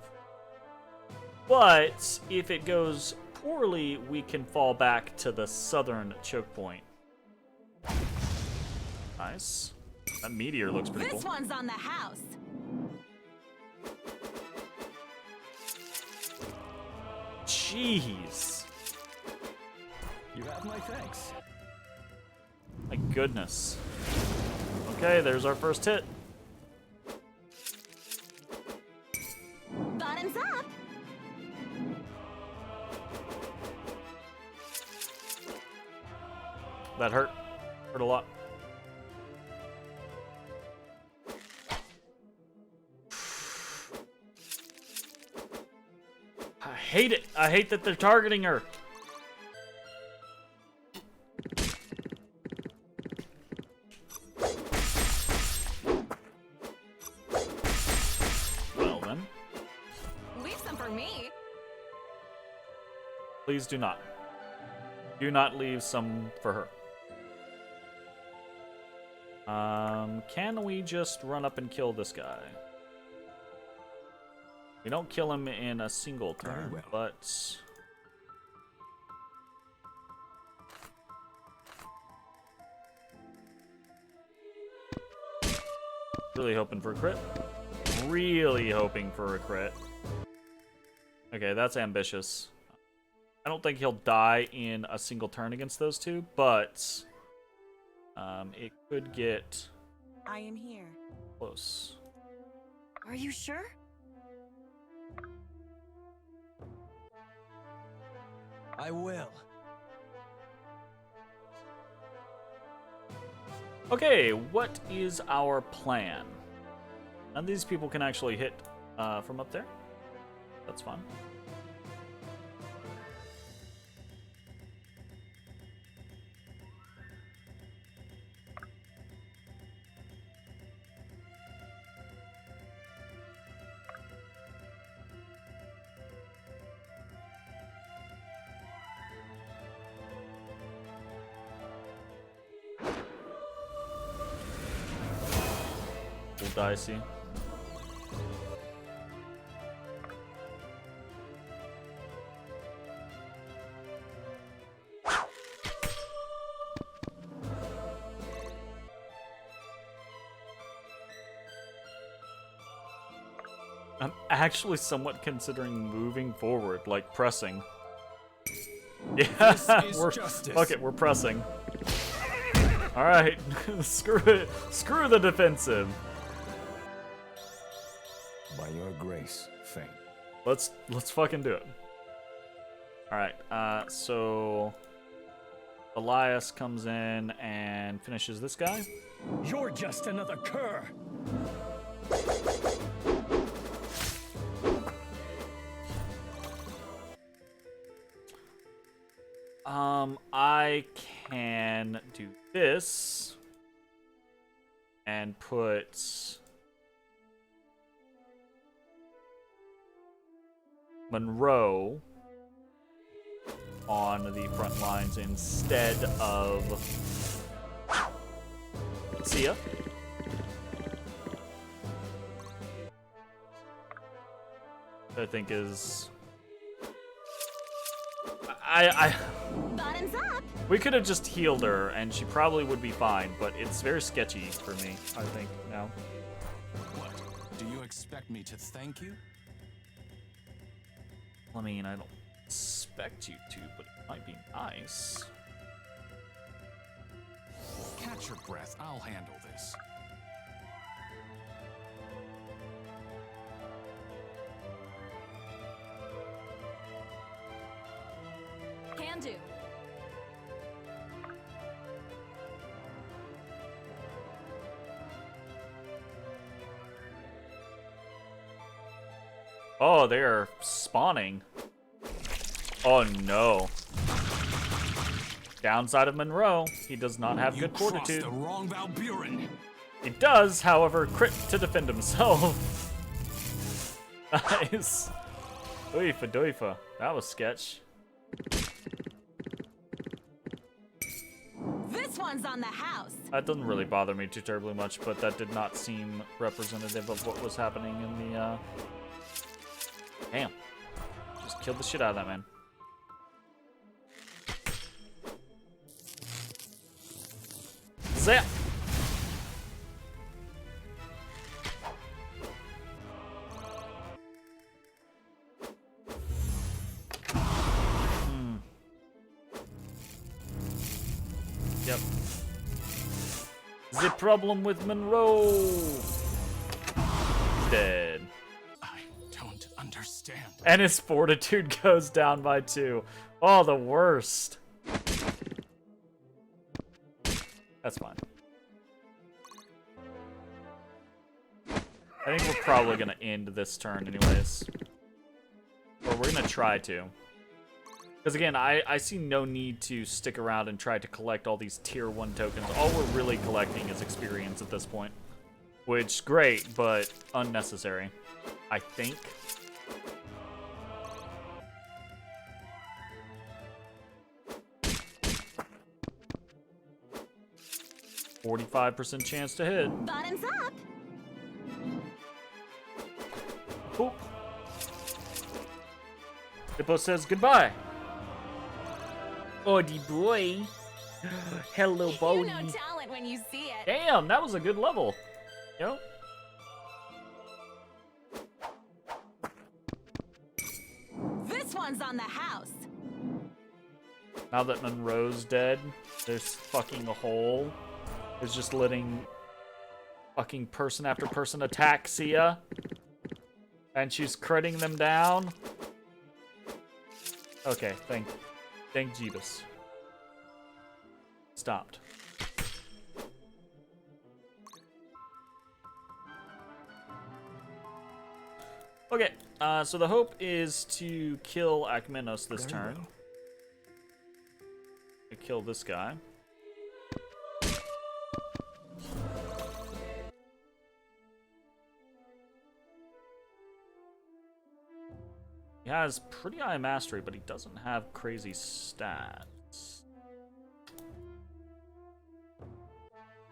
But if it goes poorly, we can fall back to the southern choke point. Nice. That meteor looks pretty cool. This one's on the house. Jeez. You have my thanks. My goodness. Okay, there's our first hit. Bottoms up. That hurt. Hurt a lot. I hate it. I hate that they're targeting her. Well then, Leave some for me. please do not. Do not leave some for her. Can we just run up and kill this guy? We don't kill him in a single turn, well. but... Really hoping for a crit. Really hoping for a crit. Okay, that's ambitious. I don't think he'll die in a single turn against those two, but it could get I am here. close. Are you sure? I will. Okay, what is our plan? None of these people can actually hit from up there. That's fine. Dicey. I'm actually somewhat considering moving forward, like pressing. Yeah, This is we're justice. fuck it, we're pressing. All right, screw it, screw the defensive. By your grace, Fane. Let's fucking do it. All right, so Elias comes in and finishes this guy. You're just another cur. I can do this and put Monroe on the front lines instead of Sia. I think is Bottoms up. we could have just healed her and she probably would be fine, but it's very sketchy for me, I think, now. What? Do you expect me to thank you? I mean, I don't expect you to, but it might be nice. Catch your breath. I'll handle this. Can do. Oh, they are spawning. Oh no. Downside of Monroe, he does not have good fortitude. You crossed the wrong Valburin. He does, however, crit to defend himself. Nice. Doifa doifa. That was sketch. This one's on the house. That doesn't really bother me too terribly much, but that did not seem representative of what was happening in the, Damn. Just killed the shit out of that man. Zap! Yep. The problem with Monroe. Dead. I don't understand. And his fortitude goes down by 2. Oh, the worst. That's fine. I think we're probably gonna end this turn anyways. Or we're gonna try to. Because again, I see no need to stick around and try to collect all these tier 1 tokens. All we're really collecting is experience at this point. Which, great, but unnecessary. I think. 45% chance to hit. Bottoms up. Boop. Hippo says goodbye. Odie boy. Hello, You Bodie. know talent when you see it. Damn, that was a good level. Yo. This one's on the house. Now that Monroe's dead, there's fucking a hole. It's just letting fucking person after person attack Sia. And she's critting them down. Okay, thank Jeebus. Stopped. Okay, so the hope is to kill Akmenos this Very turn. well. To kill this guy. He has pretty high mastery, but he doesn't have crazy stats.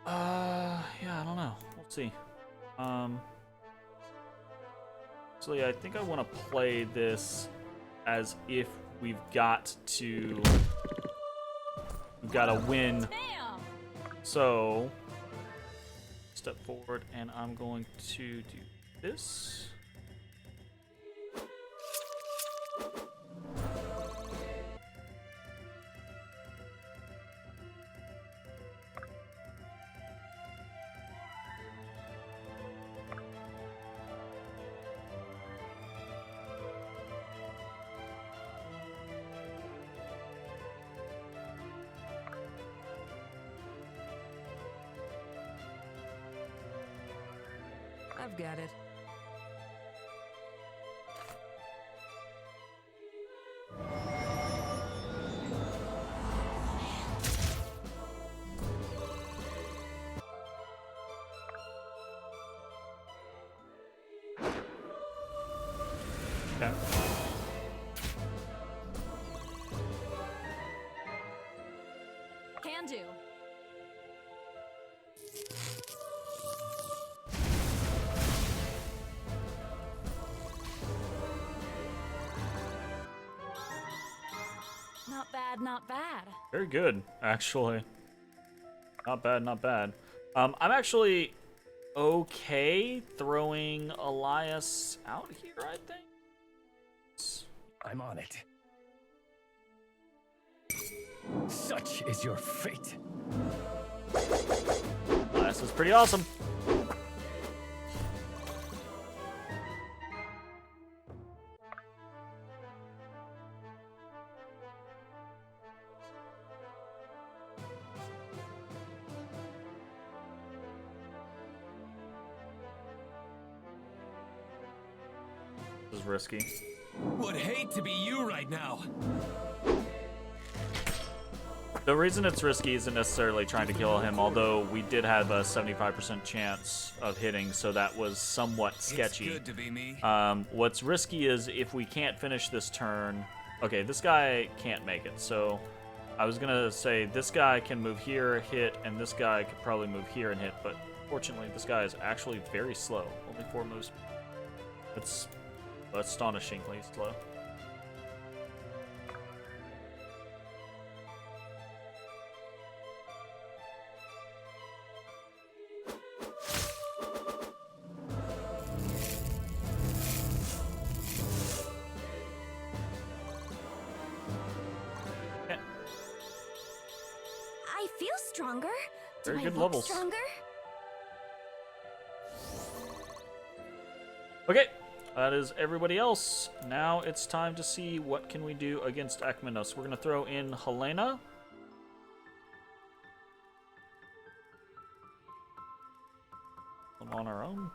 Yeah, I don't know. We'll see. Actually, I think I want to play this as if we've got to win. Damn. So, step forward, and I'm going to do this. I've got it. Okay. Can do. Not bad, not bad. Very good, actually. Not bad, not bad. I'm actually okay throwing Elias out here, I think. I'm on it. Such is your fate. This is pretty awesome. This is risky. Would hate to be you right now. The reason it's risky isn't necessarily trying to kill him, although we did have a 75% chance of hitting, so that was somewhat sketchy. It's good to be me. What's risky is if we can't finish this turn. Okay, this guy can't make it, so I was gonna say this guy can move here, hit, and this guy could probably move here and hit, but fortunately this guy is actually very slow. Only 4 moves. It's astonishingly slow. I feel stronger. Very Do I good look levels. stronger? Okay, that is everybody else. Now it's time to see what can we do against Akmenos. We're gonna throw in Helena. On our own.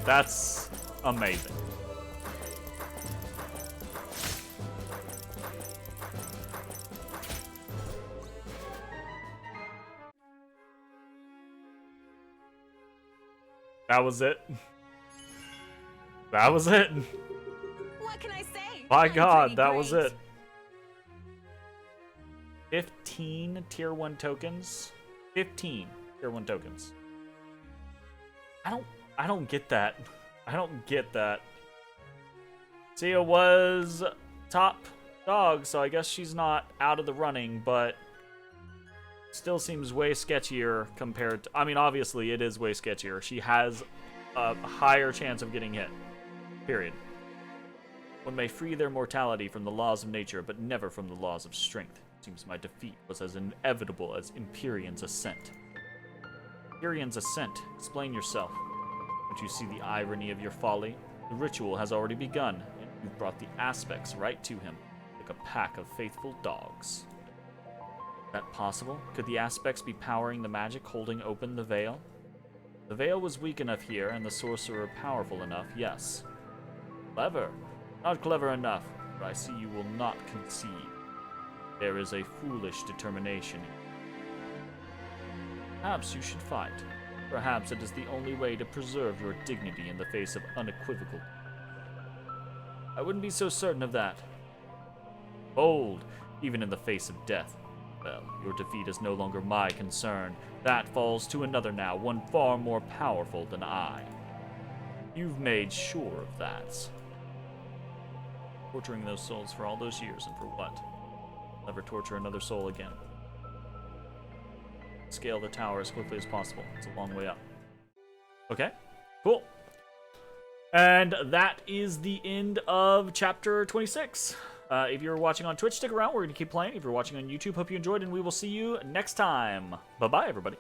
That's amazing. That was it. That was it. What can I say? My I'm God, pretty that was great. it. 15 tier 1 tokens. 15 tier 1 tokens. I don't get that. I don't get that. Sia was top dog, so I guess she's not out of the running, but still seems way sketchier compared to... I mean, obviously, it is way sketchier. She has a higher chance of getting hit. Period. One may free their mortality from the laws of nature, but never from the laws of strength. Seems my defeat was as inevitable as Empyrean's ascent. Empyrean's ascent. Explain yourself. Don't you see the irony of your folly? The ritual has already begun, and you've brought the aspects right to him, like a pack of faithful dogs. Is that possible? Could the aspects be powering the magic holding open the veil? The veil was weak enough here, and the sorcerer powerful enough, yes. Clever. Not clever enough, but I see you will not concede. There is a foolish determination. Perhaps you should fight. Perhaps it is the only way to preserve your dignity in the face of unequivocal. I wouldn't be so certain of that. Bold, even in the face of death. Well, your defeat is no longer my concern. That falls to another now, one far more powerful than I. You've made sure of that. Torturing those souls for all those years, and for what? Never torture another soul again. Scale the tower as quickly as possible. It's a long way up. Okay, cool. And that is the end of chapter 26. If you're watching on Twitch, stick around. We're going to keep playing. If you're watching on YouTube, hope you enjoyed, and we will see you next time. Bye-bye, everybody.